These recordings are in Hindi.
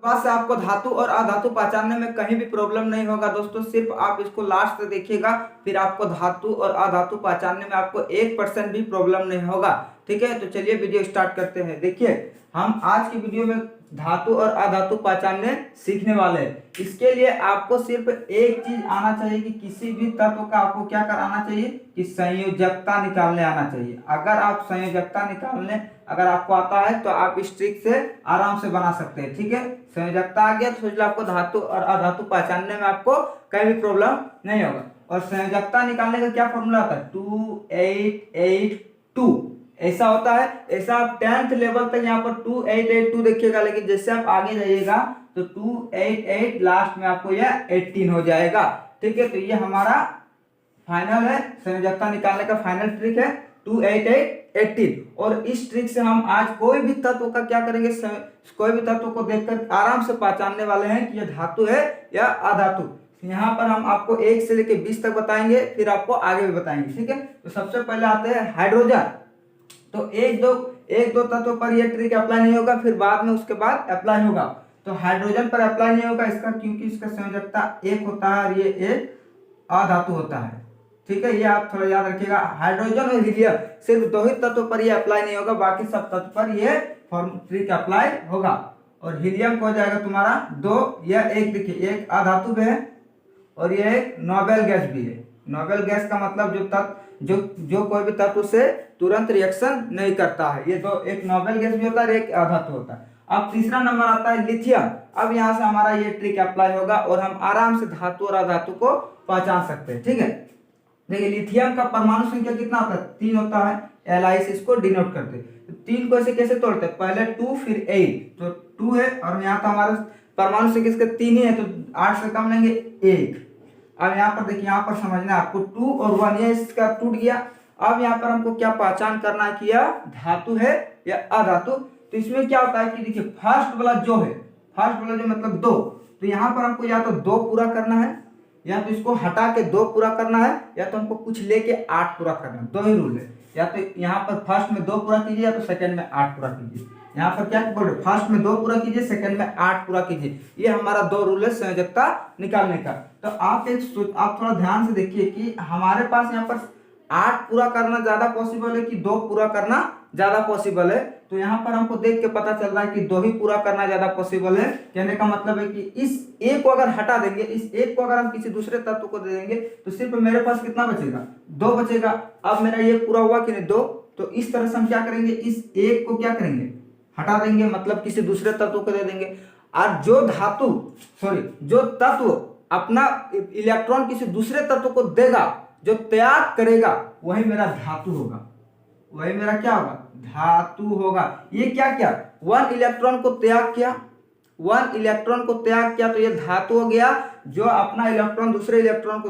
पास से आपको धातु और अधातु पहचानने में कहीं भी प्रॉब्लम नहीं होगा दोस्तों। सिर्फ आप इसको लास्ट तक देखिएगा, फिर आपको धातु और अधातु पहचानने में आपको 1% भी प्रॉब्लम नहीं होगा। ठीक है, तो चलिए वीडियो स्टार्ट करते हैं। देखिए, हम आज की वीडियो में धातु और अधातु पहचानने सीखने वाले हैं। इसके लिए आपको सिर्फ एक चीज आना चाहिए कि किसी भी तत्व का आपको क्या कराना चाहिए कि संयोजकता निकालने आना चाहिए। अगर आप संयोजकता निकालने अगर आपको आता है तो आप इस ट्रिक से आराम से बना सकते हैं। ठीक है, संयोजकता आ गया तो सोच लो आपको धातु और अधातु पहचानने में आपको कहीं भी प्रॉब्लम नहीं होगा। और संयोजकता निकालने का क्या फॉर्मूला होता है, 2882 ऐसा होता है। ऐसा आप 10th लेवल तक यहाँ पर 2882 देखिएगा, लेकिन जैसे आप आगे जाइएगा तो 288 लास्ट में आपको यह 18 हो जाएगा। ठीक है, तो ये हमारा फाइनल है, संयोजकता निकालने का फाइनल ट्रिक है 28818। और इस ट्रिक से हम आज कोई भी तत्व का क्या करेंगे, कोई भी तत्व को देखकर आराम से पहचानने वाले हैं कि यह धातु है या अधातु। यहाँ पर हम आपको 1 से लेकर 20 तक बताएंगे, फिर आपको आगे भी बताएंगे। ठीक है, तो सबसे पहले आते हैं हाइड्रोजन। तो एक दो तत्व पर यह ट्रिक अप्लाई नहीं होगा, फिर बाद में उसके बाद अप्लाई होगा। तो हाइड्रोजन पर अप्लाई नहीं होगा इसका, क्योंकि इसका संयोजकता 1 होता है और ये एक अधातु होता है। ठीक है, ये आप थोड़ा याद रखिएगा। हाइड्रोजन और हीलियम सिर्फ 2 ही तत्व पर यह अप्लाई नहीं होगा, बाकी सब तत्व पर यह ट्रिक अप्लाई होगा। और हीलियम को हो जाएगा तुम्हारा 2, यह एक देखिए एक अधातु भी है और यह एक नोबेल गैस भी है। नोबेल गैस का मतलब जो कोई भी तत्व से तुरंत रिएक्शन नहीं करता है। ये दो, एक नोबेल गैस भी होता है और एक अधातु होता है। अब तीसरा नंबर आता है लिथियम। अब यहाँ से हमारा ये ट्रिक अप्लाई होगा और हम आराम से धातु और अधातु को पहचान सकते हैं। ठीक है, देखिए लिथियम का परमाणु संख्या कितना होता है, 3 होता है। Li से इसको डिनोट करते हैं। तो 3 को ऐसे कैसे तोड़ते हैं, पहले 2 फिर 8, तो 2 है और यहाँ तो हमारा परमाणु संख्या इसका 3 ही है, तो 8 से कम लेंगे 1। अब यहाँ पर देखिए, यहाँ पर समझना है आपको 2 और 1 ये इसका टूट गया। अब यहाँ पर हमको क्या पहचान करना है कि यह धातु है या अधातु। तो इसमें क्या होता है कि देखिए फर्स्ट वाला जो है, फर्स्ट वाला जो मतलब 2, तो यहाँ पर हमको या तो 2 पूरा करना है, या तो इसको हटा के 2 पूरा करना है, या तो हमको कुछ लेके 8 पूरा करना है। 2 ही रूल है, या तो यहाँ पर फर्स्ट में 2 पूरा कीजिए या तो सेकंड में 8 पूरा कीजिए। यहाँ पर क्या बोल रहे, फर्स्ट में 2 पूरा कीजिए, सेकंड में 8 पूरा कीजिए। ये हमारा 2 रूल है संयोजकता निकालने का। तो आप थोड़ा ध्यान से देखिए कि हमारे पास यहाँ पर 8 पूरा करना ज्यादा पॉसिबल है कि 2 पूरा करना ज्यादा पॉसिबल है। तो यहाँ पर हमको देख के पता चल रहा है कि 2 ही पूरा करना ज्यादा पॉसिबल है। कहने का मतलब है कि इस एक को अगर हटा देंगे, इस एक को अगर हम किसी दूसरे तत्व को दे देंगे तो सिर्फ मेरे पास कितना बचेगा, 2 बचेगा। अब मेरा ये पूरा हुआ कि नहीं 2, तो इस तरह से हम क्या करेंगे, इस एक को क्या करेंगे, हटा देंगे, मतलब किसी दूसरे तत्व को दे देंगे। और जो तत्व अपना इलेक्ट्रॉन किसी दूसरे तत्व को देगा, जो त्याग करेगा, वही मेरा धातु होगा, वही मेरा क्या होगा, धातु होगा। ये क्या किया, 1 इलेक्ट्रॉन को त्याग किया, 1 इलेक्ट्रॉन को त्याग किया, तो ये धातु हो गया। जो अपना इलेक्ट्रॉन दूसरे इलेक्ट्रॉन को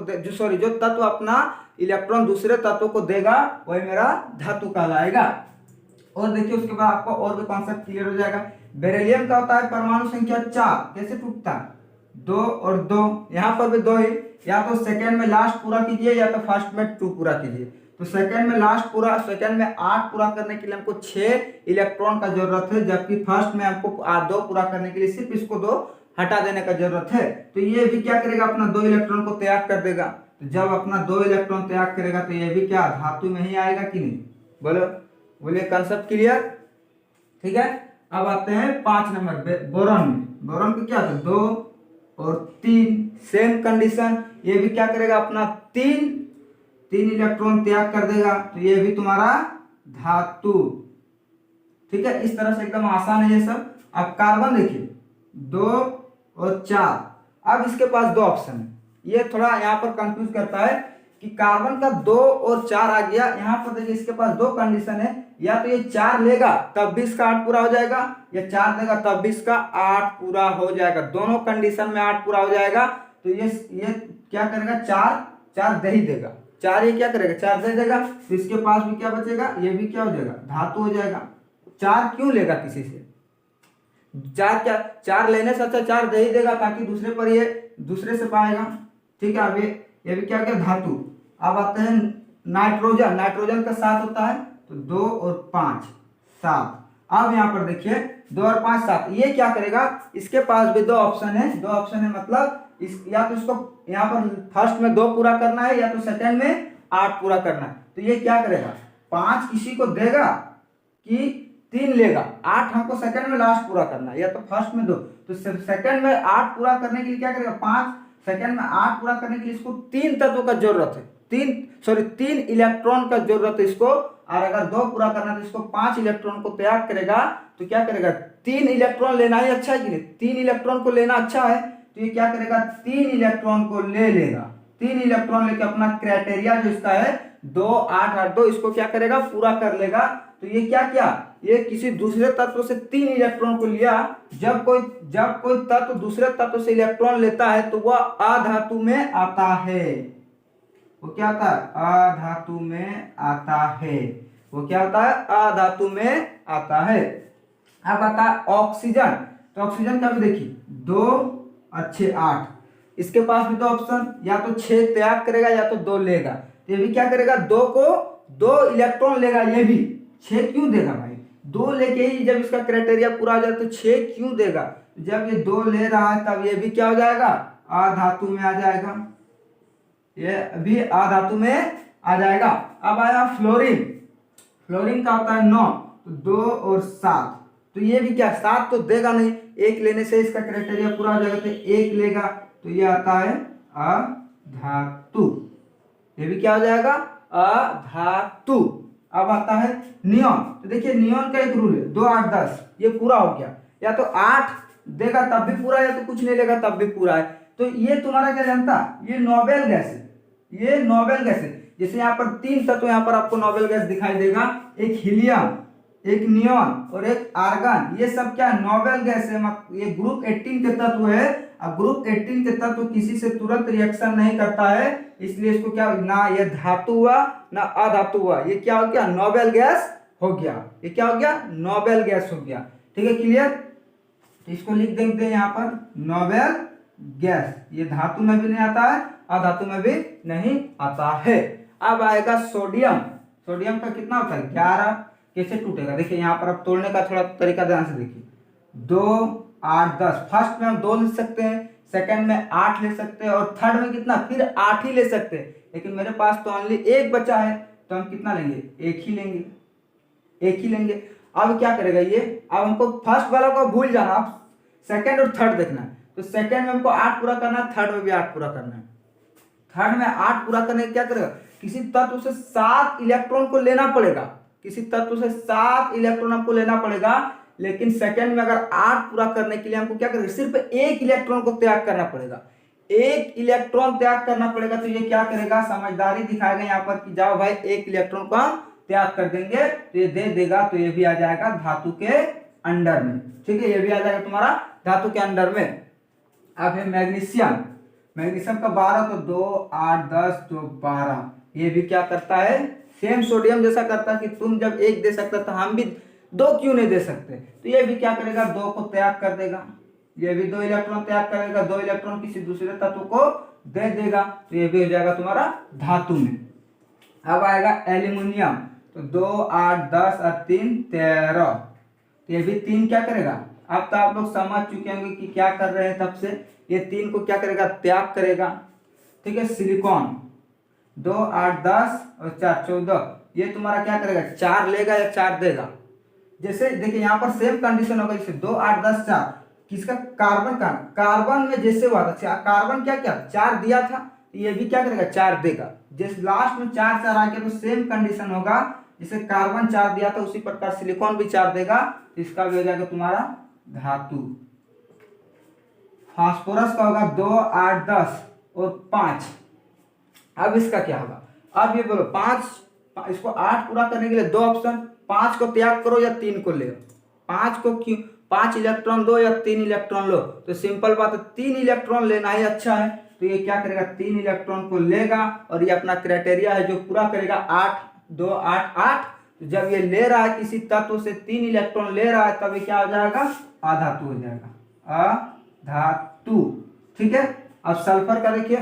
जो तत्व अपना इलेक्ट्रॉन दूसरे तत्व को देगा, वही मेरा धातु कहलाएगा। और देखिए उसके बाद आपको और भी कॉन्सेप्ट क्लियर हो जाएगा। बेरिलियम का होता है परमाणु संख्या 4, कैसे टूटता है, 2 और 2, यहाँ पर भी 2 ही, या तो सेकेंड में लास्ट पूरा कीजिए या तो फर्स्ट में 2 पूरा कीजिए। तो सेकेंड में लास्ट पूरा, सेकेंड में 8 पूरा करने के लिए हमको 6 इलेक्ट्रॉन का जरूरत है, जबकि फर्स्ट में हमको 2 पूरा करने के लिए सिर्फ इसको 2 हटा देने का जरूरत है। तो ये भी क्या करेगा, अपना 2 इलेक्ट्रॉन को त्याग कर देगा। तो जब अपना 2 इलेक्ट्रॉन त्याग करेगा तो ये भी क्या धातु में ही आएगा कि नहीं, बोले कंसेप्ट क्लियर। ठीक है, अब आते हैं 5 नंबर बोरॉन में। बोरॉन का क्या था, 2 और 3, सेम कंडीशन। ये भी क्या करेगा, अपना 3 इलेक्ट्रॉन त्याग कर देगा, तो ये भी तुम्हारा धातु। ठीक है, इस तरह से एकदम आसान है ये सब। अब कार्बन देखिए 2 और 4, अब इसके पास 2 ऑप्शन है। ये थोड़ा यहाँ पर कंफ्यूज करता है कि कार्बन का 2 और 4 आ गया। यहाँ पर देखिए इसके पास 2 कंडीशन है, या तो ये 4 लेगा तब भी इसका 8 पूरा हो जाएगा, या 4 देगा तब भी इसका 8 पूरा हो जाएगा। दोनों कंडीशन में 8 पूरा हो जाएगा। तो ये क्या करेगा, 4 दे ही देगा, 4 ये क्या करेगा, 4 दे देगा। तो इसके पास भी क्या बचेगा, ये भी क्या हो जाएगा, धातु हो जाएगा। 4 क्यों लेगा किसी से, 4 लेने से अच्छा 4 दे ही देगा, ताकि दूसरे पर ये दूसरे से पाएगा। ठीक है, अब ये भी क्या गया, धातु। अब आते हैं नाइट्रोजन। नाइट्रोजन का 7 होता है, तो 2 और 5 7। अब यहाँ पर देखिए 2 और 5 7, ये क्या करेगा, इसके पास भी दो ऑप्शन है, मतलब इस या तो इसको यहाँ पर फर्स्ट में 2 पूरा करना है या तो सेकंड में 8 पूरा करना है। तो ये क्या करेगा, 5 किसी को देगा कि 3 लेगा, 8 हमको सेकंड में लास्ट पूरा करना है या तो फर्स्ट में 2। तो सेकंड में 8 पूरा करने के लिए क्या करेगा, 5 सेकंड में 8 पूरा करने के लिए इसको 3 तत्वों का जरूरत है, 3 इलेक्ट्रॉन का जरूरत है इसको। और अगर 2 पूरा करना है तो इसको 5 इलेक्ट्रॉन को त्याग करेगा। तो क्या करेगा, 3 इलेक्ट्रॉन लेना ही अच्छा है कि नहीं, 3 इलेक्ट्रॉन को लेना अच्छा है। तो ये क्या करेगा, 3 इलेक्ट्रॉन को ले लेगा, 3 इलेक्ट्रॉन लेके अपना क्राइटेरिया जो इसका है 2 8 8 2, इसको क्या करेगा, पूरा कर लेगा। तो ये क्या किया, ये किसी दूसरे तत्व से 3 इलेक्ट्रॉन को लिया। जब कोई तत्व दूसरे तत्व से इलेक्ट्रॉन लेता है तो वह अधातु में आता है। वो क्या होता है, अधातु में आता है। वो क्या होता है, अधातु में आता है। अब आता है ऑक्सीजन। तो ऑक्सीजन का भी देखिए 2 और 6 8, इसके पास भी 2 ऑप्शन, या तो 6 त्याग करेगा या तो 2 लेगा। तो ये भी क्या करेगा, 2 इलेक्ट्रॉन लेगा। ये भी 6 क्यों देगा भाई, 2 लेके ही जब इसका क्राइटेरिया पूरा हो जाए तो 6 क्यों देगा। जब ये 2 ले रहा है तब ये भी क्या हो जाएगा, अधातु में आ जाएगा, ये अभी अधातु में आ जाएगा। अब आया फ्लोरीन। फ्लोरीन का होता है 9, तो 2 और 7, तो ये भी क्या 7 तो देगा नहीं, 1 लेने से इसका क्राइटेरिया पूरा हो जाएगा, तो 1 लेगा। तो ये आता है अधातु, ये भी क्या हो जाएगा, अधातु। अब आता है नियॉन। तो देखिए नियॉन का एक रूल है, 2 8 10, ये पूरा हो गया, या तो 8 देगा तब भी पूरा, या तो कुछ नहीं लेगा तब भी पूरा है। तो ये तुम्हारा क्या जानता, ये नोबेल गैस है, ये नोबेल गैस है। जैसे यहाँ पर 3 तत्व यहाँ पर आपको नोबेल गैस दिखाई देगा, एक हीलियम, एक नियॉन और एक आर्गन। ये सब क्या नोबेल गैस है, ये ग्रुप 18 के तत्व है। अब ग्रुप 18 के तत्व किसी से तुरंत रिएक्शन नहीं करता है, इसलिए इसको क्या, ना ये धातु हुआ ना अधातु हुआ, ये क्या हो गया, नोबेल गैस हो गया। ये क्या हो गया, नोबेल गैस हो गया। ठीक है, क्लियर। तो इसको लिख देते हैं यहाँ पर नोबेल गैस। ये धातु में भी नहीं आता है, अधातु में भी नहीं आता है। अब आएगा सोडियम। सोडियम का कितना होता है, 11। कैसे टूटेगा, देखिए यहाँ पर अब तोड़ने का थोड़ा तरीका ध्यान से देखिए, 2 8 10, फर्स्ट में हम 2 ले सकते हैं, सेकंड में 8 ले सकते हैं, और थर्ड में कितना, फिर 8 ही ले सकते हैं। लेकिन मेरे पास तो ओनली 1 बचा है, तो हम कितना लेंगे, 1 ही लेंगे, 1 ही लेंगे। अब क्या करेगा ये, अब हमको फर्स्ट वाला को भूल जाना, अब सेकंड और थर्ड देखना है। तो सेकंड में हमको 8 पूरा करना है, थर्ड में भी 8 पूरा करना है। थर्ड में 8 पूरा करने क्या करेगा, किसी तत्व से 7 इलेक्ट्रॉन को लेना पड़ेगा, किसी तत्व से 7 इलेक्ट्रॉन हमको लेना पड़ेगा। लेकिन सेकंड में अगर 8 पूरा करने के लिए हमको क्या करेगा, सिर्फ 1 इलेक्ट्रॉन को त्याग करना पड़ेगा, 1 इलेक्ट्रॉन त्याग करना पड़ेगा। तो ये क्या करेगा, समझदारी दिखाएगा यहाँ पर कि जाओ भाई 1 इलेक्ट्रॉन को हम त्याग कर देंगे, तो ये दे देगा। तो ये भी आ जाएगा धातु के अंडर में। ठीक है, ये भी आ जाएगा तुम्हारा धातु के अंडर में। अब है मैग्नीशियम। मैग्नीशियम का 12, तो 2 8 10 तो 12। ये भी क्या करता है, सेम सोडियम जैसा करता है कि तुम जब 1 दे सकता तो हम भी 2 क्यों नहीं दे सकते। तो ये भी क्या करेगा, 2 को त्याग कर देगा, ये भी 2 इलेक्ट्रॉन त्याग करेगा, 2 इलेक्ट्रॉन किसी दूसरे तत्व को दे देगा। तो ये भी हो जाएगा तुम्हारा धातु में। अब आएगा एल्यूमिनियम। तो 2 8 10 और 3 13। तो ये भी 3 क्या करेगा, अब तो आप लोग समझ चुके होंगे कि क्या कर रहे हैं तब से। ये 3 को क्या करेगा, त्याग करेगा। ठीक है, सिलिकॉन 2 8 10 और 4 14। ये तुम्हारा क्या करेगा, 4 लेगा या 4 देगा। जैसे देखिए यहाँ पर सेम कंडीशन होगा, जैसे 2 8 10 4, किसका, कार्बन का। कार्बन में जैसे हुआ था, कार्बन क्या क्या 4 दिया था, ये भी क्या करेगा, 4 देगा। जैसे लास्ट में 4 4 आ गया तो सेम कंडीशन होगा, जैसे कार्बन 4 दिया था उसी प्रकार सिलिकॉन भी 4 देगा। इसका भी हो जाएगा तुम्हारा धातु। फास्फोरस का होगा 2 8 10 और 5। अब इसका क्या होगा, अब ये बोलो 5, इसको 8 पूरा करने के लिए 2 ऑप्शन, 5 को त्याग करो या 3 को ले। 5 को क्यों, 5 इलेक्ट्रॉन दो या 3 इलेक्ट्रॉन लो। तो सिंपल बात है, 3 इलेक्ट्रॉन लेना ही अच्छा है। तो ये क्या करेगा, 3 इलेक्ट्रॉन को लेगा और ये अपना क्राइटेरिया है जो पूरा करेगा 8 2 8 8। तो जब ये ले रहा है किसी तत्व से 3 इलेक्ट्रॉन ले रहा है, तब ये क्या हो जाएगा, अधातु हो जाएगा, अधातु। ठीक है, अब सल्फर का देखिए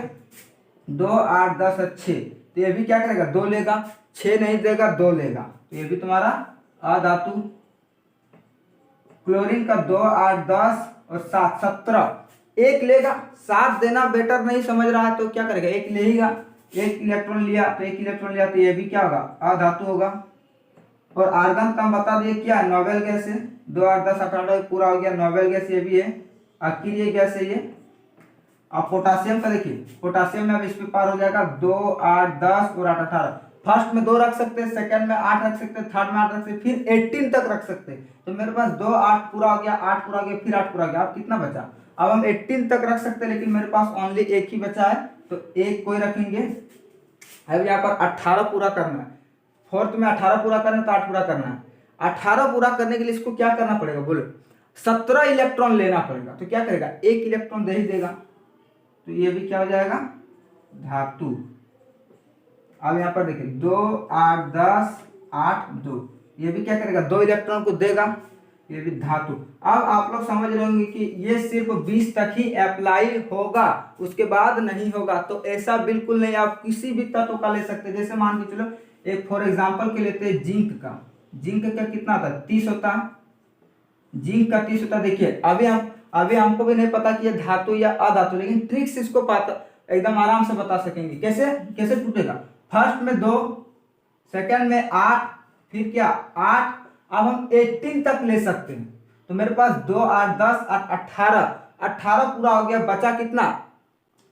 2 8 10 और 6। तो ये भी क्या करेगा, 2 लेगा, 6 नहीं देगा 2 लेगा। तो ये भी तुम्हारा अधातु। क्लोरीन का 2 8 10 और 7 17 एक लेगा। 7 देना बेटर नहीं समझ रहा है तो क्या करेगा, एक लेगा। एक इलेक्ट्रॉन लिया तो ये भी क्या होगा, अधातु होगा। और आर्गन का हम बता दिए क्या है, नोबेल गैस है। 2 8 10 18 पूरा हो गया, नोबेल गैस ये भी है। आखिर ये गैस है ये। अब पोटासियम का देखिए, पोटासियम में अब इस पे पार हो जाएगा 2 8 10 और 8 18। फर्स्ट में 2 रख सकते हैं, सेकंड में 8 रख सकते हैं, थर्ड में 8 रख सकते हैं, फिर 18 तक रख सकते हैं। तो मेरे पास 2 8 पूरा हो गया, 8 पूरा हो गया, फिर 8 पूरा हो गया। अब कितना बचा, अब हम 18 तक रख सकते हैं, लेकिन मेरे पास ओनली एक ही बचा है तो एक कोई रखेंगे। अब यहाँ पर 18 पूरा करना है, फोर्थ में 18 पूरा करना है तो 8 पूरा करना है। 18 पूरा करने के लिए इसको क्या करना पड़ेगा, बोलो 17 इलेक्ट्रॉन लेना पड़ेगा। तो क्या करेगा, एक इलेक्ट्रॉन दे ही देगा, तो ये भी क्या हो जाएगा, धातु। अब यहाँ पर देखिए 2 8 10 8 2, ये भी क्या करेगा, 2 इलेक्ट्रॉन को देगा, ये भी धातु। अब आप लोग समझ रहे होंगे कि ये सिर्फ 20 तक ही अप्लाई होगा, उसके बाद नहीं होगा। तो ऐसा बिल्कुल नहीं, आप किसी भी तत्व का ले सकते हैं। जैसे मान के चलो एक फॉर एग्जांपल के लेते हैं जिंक का। जिंक का कितना था, 30 होता, जिंक का 30 होता। देखिए अभी हमको भी नहीं पता कि ये धातु या अधातु, लेकिन ट्रिक्स इसको पता एकदम आराम से बता सकेंगे। कैसे कैसे टूटेगा, फर्स्ट में 2, सेकंड में 8, फिर क्या 8। अब हम 18 तक ले सकते हैं। तो मेरे पास 2 8 10 8 18 पूरा हो गया, बचा कितना,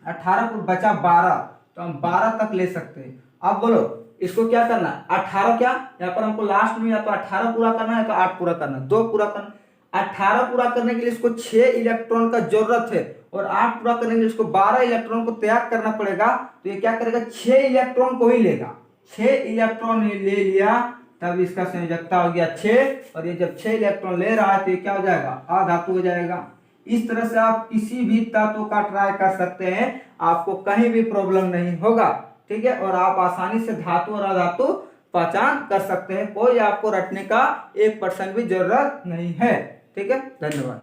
18 बचा 12, तो हम 12 तक ले सकते हैं। अब बोलो इसको क्या करना है, 18 क्या, यहाँ पर हमको लास्ट में या तो 18 पूरा करना है तो 8 पूरा करना है, 2 पूरा करना। 18 पूरा करने के लिए इसको 6 इलेक्ट्रॉन का जरूरत है, और 8 पूरा करने के लिए इसको 12 इलेक्ट्रॉन को त्याग करना पड़ेगा। तो ये क्या करेगा, 6 इलेक्ट्रॉन को ही लेगा। 6 इलेक्ट्रॉन ले लिया, तब इसका संयोजकता हो गया 6, और ये जब 6 इलेक्ट्रॉन ले रहा है तो ये क्या हो जाएगा, अधातु हो जाएगा। इस तरह से आप किसी भी तत्व का ट्राई कर सकते हैं, आपको कहीं भी प्रॉब्लम नहीं होगा, ठीक है। और आप आसानी से धातु और अधातु पहचान कर सकते हैं, कोई आपको रटने का 1% भी जरूरत नहीं है, ठीक है। धन्यवाद।